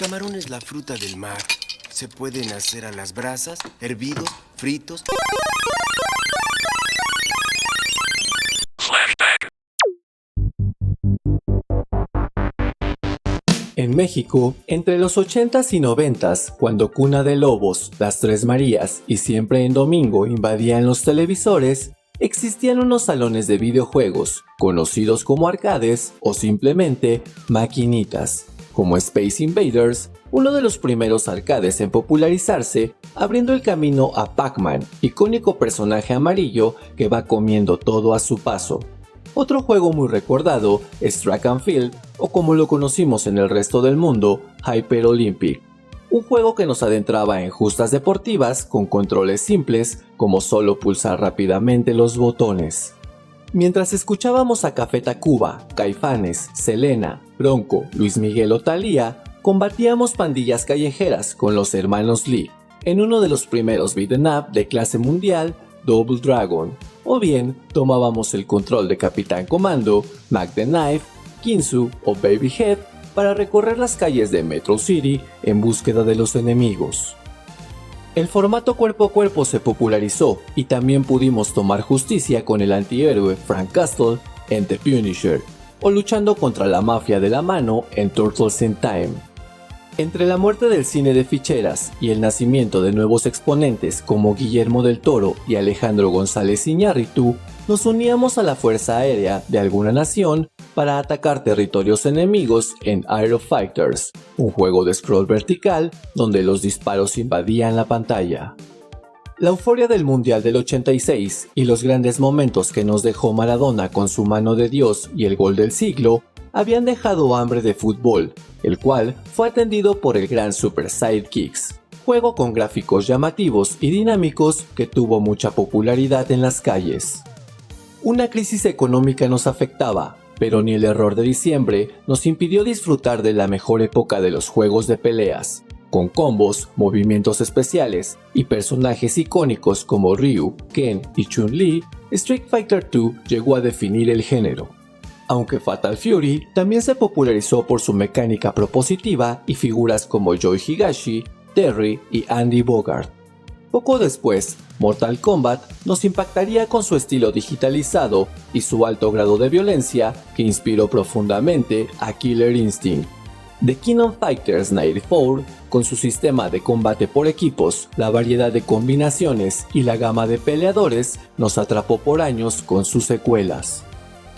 camarón es la fruta del mar. Se pueden hacer a las brasas, hervidos, fritos. En México, entre los 80s y 90s, cuando Cuna de Lobos, Las Tres Marías y Siempre en Domingo invadían los televisores, existían unos salones de videojuegos, conocidos como arcades o simplemente maquinitas, como Space Invaders, uno de los primeros arcades en popularizarse, abriendo el camino a Pac-Man, icónico personaje amarillo que va comiendo todo a su paso. Otro juego muy recordado es Track and Field, o como lo conocimos en el resto del mundo, Hyper Olympic. Un juego que nos adentraba en justas deportivas con controles simples como solo pulsar rápidamente los botones. Mientras escuchábamos a Café Tacuba, Caifanes, Selena, Bronco, Luis Miguel o Thalía, combatíamos pandillas callejeras con los hermanos Lee, en uno de los primeros beat'em up de clase mundial, Double Dragon, o bien tomábamos el control de Capitán Comando, Mac the Knife, Ginsu o Baby Head para recorrer las calles de Metro City en búsqueda de los enemigos. El formato cuerpo a cuerpo se popularizó y también pudimos tomar justicia con el antihéroe Frank Castle en The Punisher, o luchando contra la mafia de la mano en Turtles in Time. Entre la muerte del cine de ficheras y el nacimiento de nuevos exponentes como Guillermo del Toro y Alejandro González Iñárritu, nos uníamos a la Fuerza Aérea de alguna nación para atacar territorios enemigos en Aero Fighters, un juego de scroll vertical donde los disparos invadían la pantalla. La euforia del Mundial del 86 y los grandes momentos que nos dejó Maradona con su mano de Dios y el gol del siglo habían dejado hambre de fútbol, el cual fue atendido por el gran Super Sidekicks, juego con gráficos llamativos y dinámicos que tuvo mucha popularidad en las calles. Una crisis económica nos afectaba, pero ni el error de diciembre nos impidió disfrutar de la mejor época de los juegos de peleas, con combos, movimientos especiales y personajes icónicos como Ryu, Ken y Chun-Li. Street Fighter II llegó a definir el género. Aunque Fatal Fury también se popularizó por su mecánica propositiva y figuras como Joe Higashi, Terry y Andy Bogart. Poco después, Mortal Kombat nos impactaría con su estilo digitalizado y su alto grado de violencia que inspiró profundamente a Killer Instinct. The King of Fighters 94, con su sistema de combate por equipos, la variedad de combinaciones y la gama de peleadores, nos atrapó por años con sus secuelas.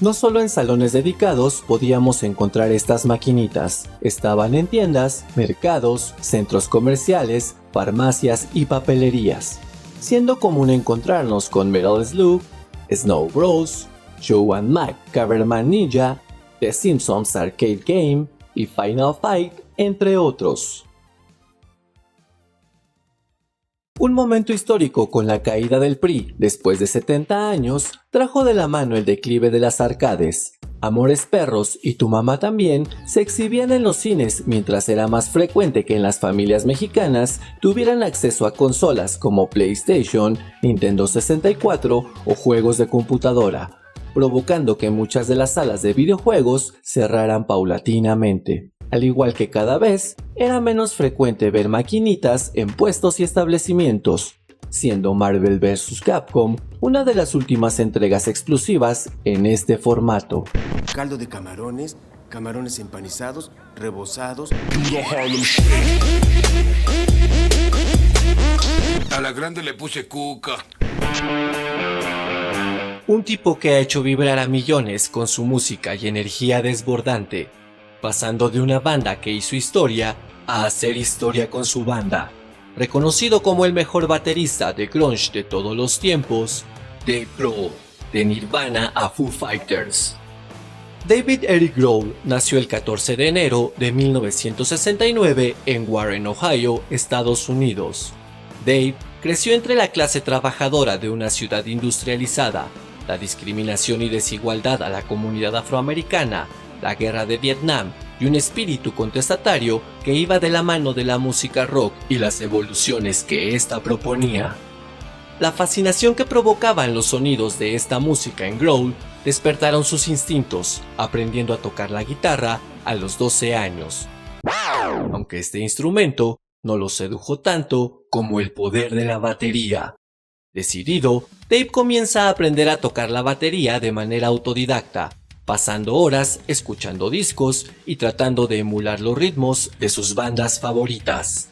No solo en salones dedicados podíamos encontrar estas maquinitas, estaban en tiendas, mercados, centros comerciales, farmacias y papelerías, siendo común encontrarnos con Metal Slug, Snow Bros, Joe and Mac Caverman Ninja, The Simpsons Arcade Game y Final Fight, entre otros. Un momento histórico con la caída del PRI después de 70 años trajo de la mano el declive de las arcades. Amores Perros y Tu Mamá También se exhibían en los cines mientras era más frecuente que en las familias mexicanas tuvieran acceso a consolas como PlayStation, Nintendo 64 o juegos de computadora, provocando que muchas de las salas de videojuegos cerraran paulatinamente. Al igual que cada vez, era menos frecuente ver maquinitas en puestos y establecimientos, siendo Marvel vs. Capcom una de las últimas entregas exclusivas en este formato. Caldo de camarones, camarones empanizados, rebozados. A la grande le puse cuca. Un tipo que ha hecho vibrar a millones con su música y energía desbordante, pasando de una banda que hizo historia a hacer historia con su banda. Reconocido como el mejor baterista de grunge de todos los tiempos, Dave Grohl, de Nirvana a Foo Fighters. David Eric Grohl nació el 14 de enero de 1969 en Warren, Ohio, Estados Unidos. Dave creció entre la clase trabajadora de una ciudad industrializada, la discriminación y desigualdad a la comunidad afroamericana, la guerra de Vietnam y un espíritu contestatario que iba de la mano de la música rock y las evoluciones que ésta proponía. La fascinación que provocaban los sonidos de esta música en Grohl despertaron sus instintos, aprendiendo a tocar la guitarra a los 12 años. aunque este instrumento no lo sedujo tanto como el poder de la batería. Decidido, Dave comienza a aprender a tocar la batería de manera autodidacta, pasando horas escuchando discos y tratando de emular los ritmos de sus bandas favoritas.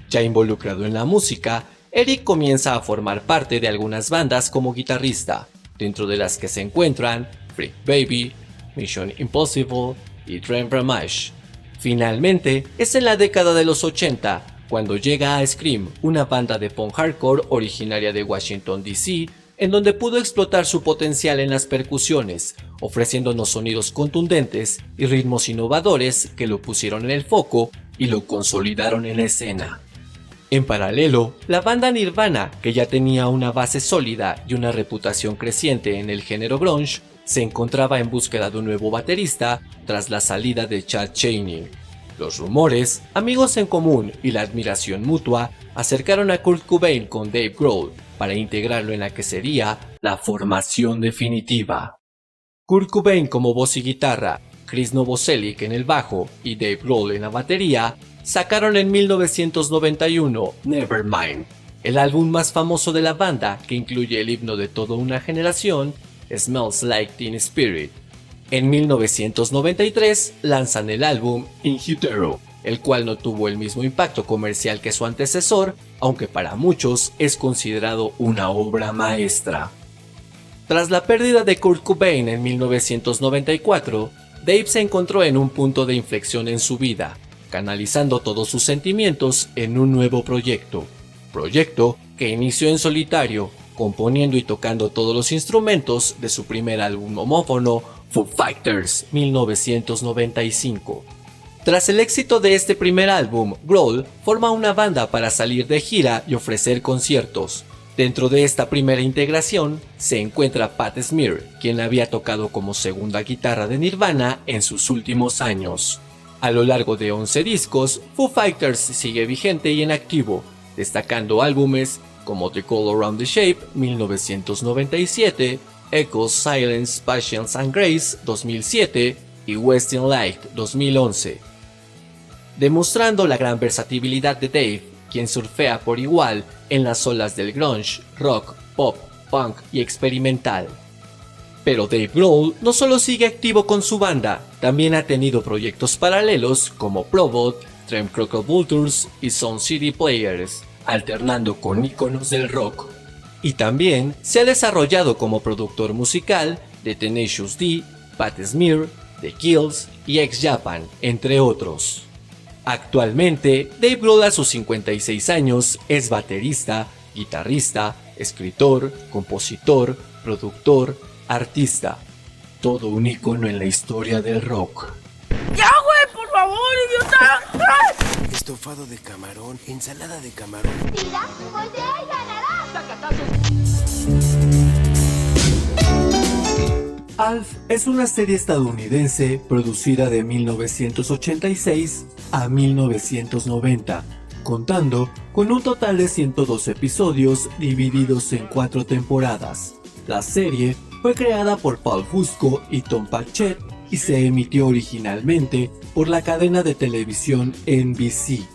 Ya involucrado en la música, Eric comienza a formar parte de algunas bandas como guitarrista, dentro de las que se encuentran Freak Baby, Mission Impossible y Dream Ramage. Finalmente, es en la década de los 80 cuando llega a Scream, una banda de punk hardcore originaria de Washington DC, en donde pudo explotar su potencial en las percusiones, ofreciéndonos sonidos contundentes y ritmos innovadores que lo pusieron en el foco y lo consolidaron en la escena. En paralelo, la banda Nirvana, que ya tenía una base sólida y una reputación creciente en el género grunge, se encontraba en búsqueda de un nuevo baterista tras la salida de Chad Channing. Los rumores, amigos en común y la admiración mutua acercaron a Kurt Cobain con Dave Grohl para integrarlo en la que sería la formación definitiva. Kurt Cobain como voz y guitarra, Chris Novoselic en el bajo y Dave Grohl en la batería, sacaron en 1991 Nevermind, el álbum más famoso de la banda que incluye el himno de toda una generación, Smells Like Teen Spirit. En 1993 lanzan el álbum In Utero, el cual no tuvo el mismo impacto comercial que su antecesor, aunque para muchos es considerado una obra maestra. Tras la pérdida de Kurt Cobain en 1994, Dave se encontró en un punto de inflexión en su vida, canalizando todos sus sentimientos en un nuevo proyecto que inició en solitario, componiendo y tocando todos los instrumentos de su primer álbum homófono, Foo Fighters 1995. Tras el éxito de este primer álbum, Grohl forma una banda para salir de gira y ofrecer conciertos. Dentro de esta primera integración se encuentra Pat Smear, quien había tocado como segunda guitarra de Nirvana en sus últimos años. A lo largo de 11 discos, Foo Fighters sigue vigente y en activo, destacando álbumes como The Color Around the Shape 1997, Echoes, Silence, Patience and Grace 2007 y Western Light 2011. Demostrando la gran versatilidad de Dave, quien surfea por igual en las olas del grunge, rock, pop, punk y experimental. Pero Dave Grohl no solo sigue activo con su banda, también ha tenido proyectos paralelos como Probot, Dream Vultures y Sound City Players, alternando con íconos del rock. Y también se ha desarrollado como productor musical de Tenacious D, Pat Smear, The Kills y Ex Japan, entre otros. Actualmente, Dave Grohl a sus 56 años es baterista, guitarrista, escritor, compositor, productor, artista. Todo un ícono en la historia del rock. ¡Ya, güey! ¡Por favor, idiota! ¡Ah! Estofado de camarón, ensalada de camarón. Tira, voltea y ganarás. Alf es una serie estadounidense producida de 1986 a 1990, contando con un total de 102 episodios divididos en 4 temporadas. La serie fue creada por Paul Fusco y Tom Patchett y se emitió originalmente por la cadena de televisión NBC.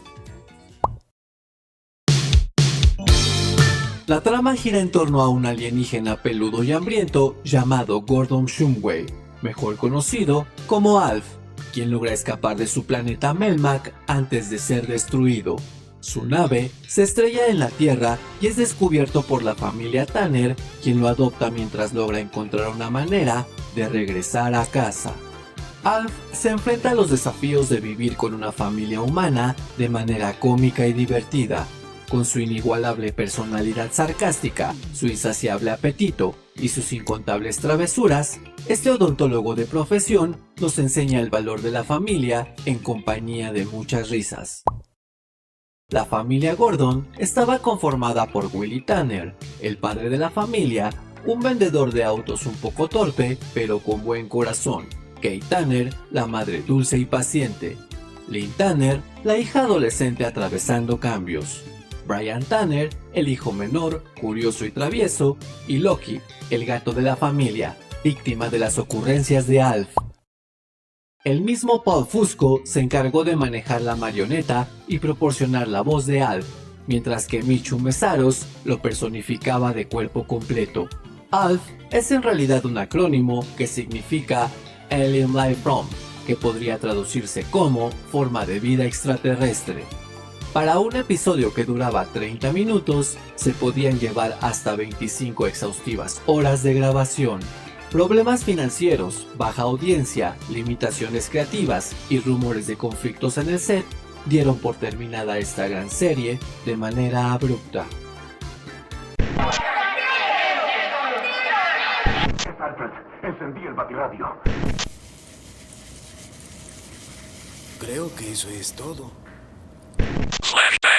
La trama gira en torno a un alienígena peludo y hambriento llamado Gordon Shumway, mejor conocido como Alf, quien logra escapar de su planeta Melmac antes de ser destruido. Su nave se estrella en la Tierra y es descubierto por la familia Tanner, quien lo adopta mientras logra encontrar una manera de regresar a casa. Alf se enfrenta a los desafíos de vivir con una familia humana de manera cómica y divertida. Con su inigualable personalidad sarcástica, su insaciable apetito y sus incontables travesuras, este odontólogo de profesión nos enseña el valor de la familia en compañía de muchas risas. La familia Gordon estaba conformada por Willie Tanner, el padre de la familia, un vendedor de autos un poco torpe pero con buen corazón, Kate Tanner, la madre dulce y paciente, Lynn Tanner, la hija adolescente atravesando cambios, Brian Tanner, el hijo menor, curioso y travieso, y Loki, el gato de la familia, víctima de las ocurrencias de Alf. El mismo Paul Fusco se encargó de manejar la marioneta y proporcionar la voz de Alf, mientras que Michu Mesaros lo personificaba de cuerpo completo. Alf es en realidad un acrónimo que significa Alien Life Form, que podría traducirse como forma de vida extraterrestre. Para un episodio que duraba 30 minutos, se podían llevar hasta 25 exhaustivas horas de grabación. Problemas financieros, baja audiencia, limitaciones creativas y rumores de conflictos en el set dieron por terminada esta gran serie de manera abrupta. Encendí el batirradio. Creo que eso es todo. Flashback.